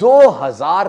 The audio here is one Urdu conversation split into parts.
2000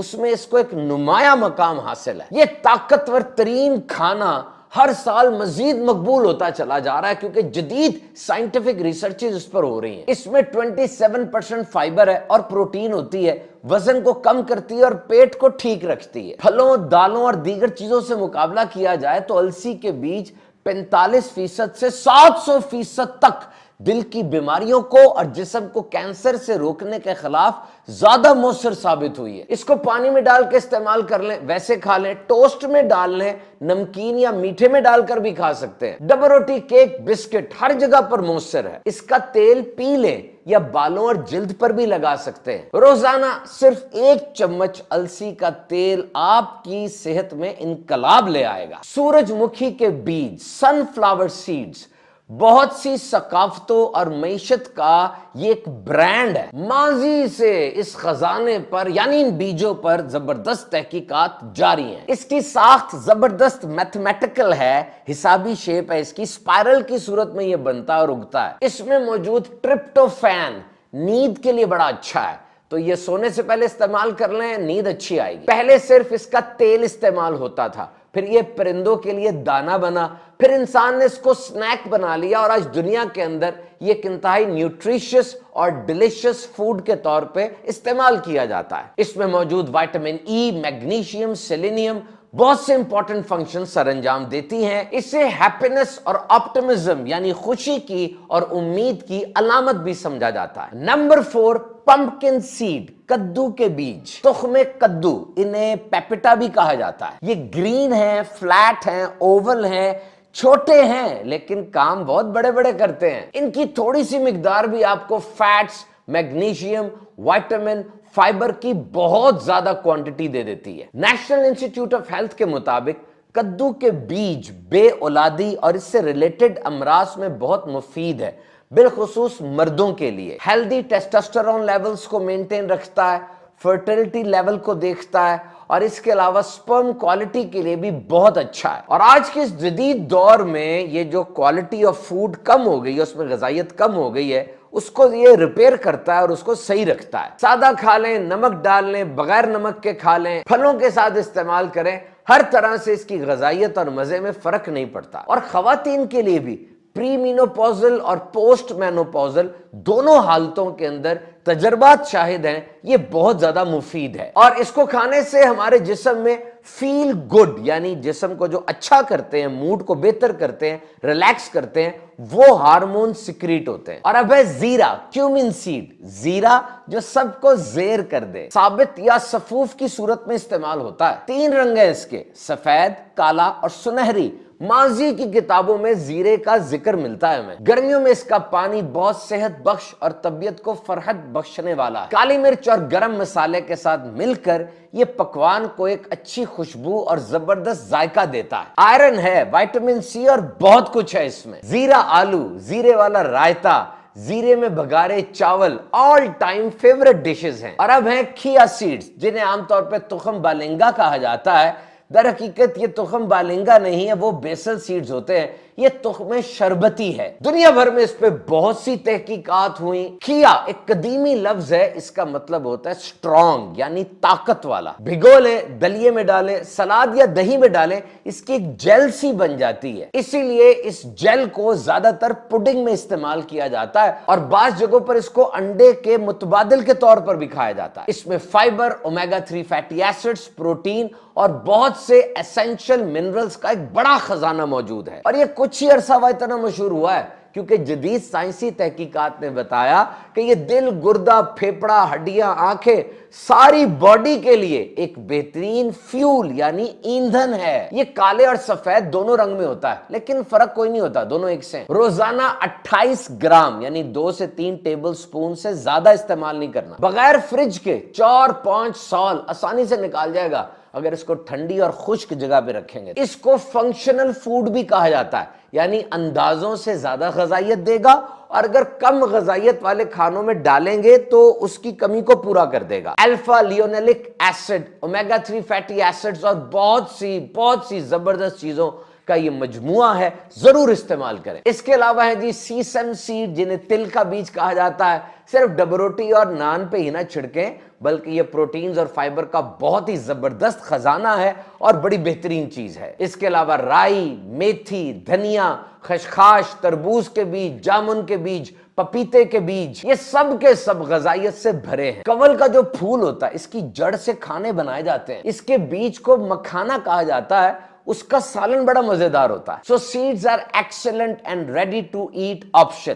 اس میں اس کو ایک نمایاں مقام حاصل ہے۔ یہ طاقتور ترین کھانا ہر سال مزید مقبول ہوتا چلا جا رہا ہے کیونکہ جدید سائنٹیفک ریسرچز اس پر ہو رہی ہیں۔ اس میں 27% فائبر ہے اور پروٹین ہوتی ہے، وزن کو کم کرتی ہے اور پیٹ کو ٹھیک رکھتی ہے۔ پھلوں، دالوں اور دیگر چیزوں سے مقابلہ کیا جائے تو السی کے بیج 45% سے 700% تک دل کی بیماریوں کو اور جسم کو کینسر سے روکنے کے خلاف زیادہ مؤثر ثابت ہوئی ہے۔ اس کو پانی میں ڈال کے استعمال کر لیں، ویسے کھا لیں، ٹوسٹ میں ڈال لیں، نمکین یا میٹھے میں ڈال کر بھی کھا سکتے ہیں۔ ڈبل روٹی، کیک، بسکٹ ہر جگہ پر مؤثر ہے۔ اس کا تیل پی لیں یا بالوں اور جلد پر بھی لگا سکتے ہیں۔ روزانہ صرف 1 چمچ السی کا تیل آپ کی صحت میں انقلاب لے آئے گا۔ سورج مکھی کے بیج، سن فلاور سیڈز، بہت سی ثقافتوں اور معیشت کا یہ ایک برانڈ ہے۔ ماضی سے اس خزانے پر یعنی ان بیجوں پر زبردست تحقیقات جاری ہیں۔ اس کی ساخت زبردست میتھمیٹیکل ہے، حسابی شیپ ہے، اس کی اسپائرل کی صورت میں یہ بنتا اور اگتا ہے۔ اس میں موجود ٹرپٹوفین نیند کے لیے بڑا اچھا ہے، تو یہ سونے سے پہلے استعمال کر لیں، نیند اچھی آئے گی۔ پہلے صرف اس کا تیل استعمال ہوتا تھا، پھر یہ پرندوں کے لیے دانہ بنا، پھر انسان نے اس کو سنیک بنا لیا اور آج دنیا کے اندر یہ ایک انتہائی نیوٹریشس اور ڈیلیشس فوڈ کے طور پہ استعمال کیا جاتا ہے۔ اس میں موجود وائٹامن ای، میگنیشیم، سیلینیم بہت سے امپورٹنٹ فنکشن سر انجام دیتی ہیں۔ اسے ہیپینس اور آپٹمزم یعنی خوشی کی اور امید کی علامت بھی سمجھا جاتا ہے۔ نمبر 4، پمپکن سیڈ، کدو کے بیج، تخم کدو، انہیں پیپٹا بھی کہا جاتا ہے۔ یہ گرین ہیں، فلیٹ ہیں، اوول ہیں، چھوٹے ہیں لیکن کام بہت بڑے بڑے کرتے ہیں۔ ان کی تھوڑی سی مقدار بھی آپ کو فیٹس، میگنیشیم، وائٹامن، فائبر کی بہت زیادہ کوانٹٹی دے دیتی ہے۔ نیشنل انسٹیٹیوٹ آف ہیلتھ کے مطابق کدو کے بیج بے اولادی اور اس سے ریلیٹڈ امراض میں بہت مفید ہے، بالخصوص مردوں کے لیے۔ ہیلدی ٹیسٹوسٹیرون لیولز کو مینٹین رکھتا ہے، فرٹیلٹی لیول کو دیکھتا ہے اور اس کے علاوہ سپرم کوالٹی کے لیے بھی بہت اچھا ہے۔ اور آج کے اس جدید دور میں یہ جو کوالٹی آف فوڈ کم ہو گئی ہے، اس میں غذائیت کم ہو گئی ہے، اس کو یہ ریپیئر کرتا ہے اور اس کو صحیح رکھتا ہے۔ سادہ کھا لیں، نمک ڈال لیں، بغیر نمک کے کھا لیں، پھلوں کے ساتھ استعمال کریں، ہر طرح سے اس کی غذائیت اور مزے میں فرق نہیں پڑتا۔ اور خواتین کے لیے بھی پری مینوپوزل اور پوسٹ مینوپوزل دونوں حالتوں کے اندر تجربات شاہد ہیں یہ بہت زیادہ مفید ہے۔ اور اس کو کھانے سے ہمارے جسم میں فیل گڈ یعنی جسم کو جو اچھا کرتے ہیں، موڈ کو بہتر کرتے ہیں، ریلیکس کرتے ہیں، وہ ہارمون سیکریٹ ہوتے ہیں۔ اور اب ہے زیرہ، کیومن سیڈ، زیرہ جو سب کو زیر کر دے، ثابت یا صفوف کی صورت میں استعمال ہوتا ہے۔ 3 رنگ ہیں اس کے، سفید، کالا اور سنہری۔ ماضی کی کتابوں میں زیرے کا ذکر ملتا ہے ہمیں۔ گرمیوں میں اس کا پانی بہت صحت بخش اور طبیعت کو فرحت بخشنے والا ہے۔ کالی مرچ اور گرم مسالے کے ساتھ مل کر یہ پکوان کو ایک اچھی خوشبو اور زبردست ذائقہ دیتا ہے۔ آئرن ہے، وائٹامن سی اور بہت کچھ ہے اس میں۔ زیرہ آلو، زیرے والا رائتا، زیرے میں بگارے چاول آل ٹائم فیورٹ ڈشز ہیں۔ اور اب ہیں کھیا سیڈز، جنہیں عام طور پہ تخم بالنگا کہا جاتا ہے۔ در حقیقت یہ تخم بالنگا نہیں ہے، وہ بیسل سیڈز ہوتے ہیں، یہ تخم شربتی ہے۔ دنیا بھر میں اس پہ بہت سی تحقیقات ہوئیں۔ کھیا ایک قدیمی لفظ ہے، اس کا مطلب ہوتا ہے سٹرونگ یعنی طاقت والا۔ بھگو لیں، دلیے میں ڈالیں، سلاد یا دہی میں ڈالیں، اس کی ایک جیل سی بن جاتی ہے۔ اسی لیے اس جیل کو زیادہ تر پڈنگ میں استعمال کیا جاتا ہے اور بعض جگہوں پر اس کو انڈے کے متبادل کے طور پر بھی کھایا جاتا ہے۔ اس میں fibre, omega 3 fatty acids, protein اور بہت سے ایسینشل منرلز کا ایک بڑا خزانہ موجود ہے۔ اور یہ کچھ ہی عرصہ ہوا اتنا مشہور ہوا ہے کیونکہ جدید سائنسی تحقیقات نے بتایا کہ یہ دل، گردہ، پھیپڑا، ہڈیاں، آنکھیں، ساری باڈی کے لیے ایک بہترین فیول یعنی ایندھن ہے۔ یہ کالے اور سفید دونوں رنگ میں ہوتا ہے لیکن فرق کوئی نہیں ہوتا، دونوں ایک سے ہیں۔ روزانہ 28 گرام یعنی 2 سے 3 ٹیبل سپون سے زیادہ استعمال نہیں کرنا۔ بغیر فریج کے 4-5 سال آسانی سے نکال جائے گا اگر اس کو ٹھنڈی اور خشک جگہ پہ رکھیں گے۔ اس کو فنکشنل فوڈ بھی کہا جاتا ہے، یعنی اندازوں سے زیادہ غذائیت دے گا اور اگر کم غذائیت والے کھانوں میں ڈالیں گے تو اس کی کمی کو پورا کر دے گا۔ Alpha linolenic acid, omega 3 fatty acids اور بہت سی زبردست چیزوں کا یہ مجموعہ ہے، ضرور استعمال کریں۔ اس کے علاوہ ہے جی سیسم سیڈ، جنہیں تل کا بیج کہا جاتا ہے۔ صرف ڈبروٹی اور نان پہ ہی نہ چھڑکیں، بلکہ یہ پروٹینز اور فائبر کا بہت ہی زبردست خزانہ ہے اور بڑی بہترین چیز ہے۔ اس کے علاوہ رائی، میتھی، دھنیا، خشخاش، تربوز کے بیج، جامن کے بیج، پپیتے کے بیج، یہ سب کے سب غذائیت سے بھرے ہیں۔ کنول کا جو پھول ہوتا ہے اس کی جڑ سے کھانے بنائے جاتے ہیں، اس کے بیج کو مکھانا کہا جاتا ہے، اس کا سالن بڑا مزیدار ہوتا ہے۔ So seeds are excellent and ready to eat option.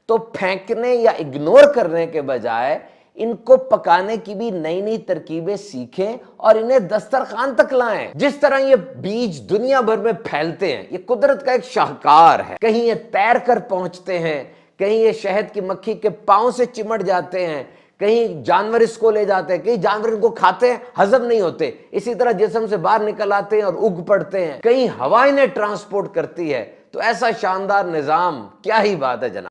تو پھینکنے یا اگنور کرنے کے بجائے ان کو پکانے کی بھی نئی نئی ترکیبیں سیکھیں اور انہیں دسترخوان تک لائیں۔ جس طرح یہ بیج دنیا بھر میں پھیلتے ہیں، یہ قدرت کا ایک شاہکار ہے۔ کہیں یہ تیر کر پہنچتے ہیں، کہیں یہ شہد کی مکھی کے پاؤں سے چمٹ جاتے ہیں، کہیں جانور اس کو لے جاتے ہیں، کہیں جانور ان کو کھاتے ہیں، ہضم نہیں ہوتے، اسی طرح جسم سے باہر نکل آتے ہیں اور اگ پڑتے ہیں، کہیں ہوا انہیں ٹرانسپورٹ کرتی ہے۔ تو ایسا شاندار نظام، کیا ہی بات ہے جناب۔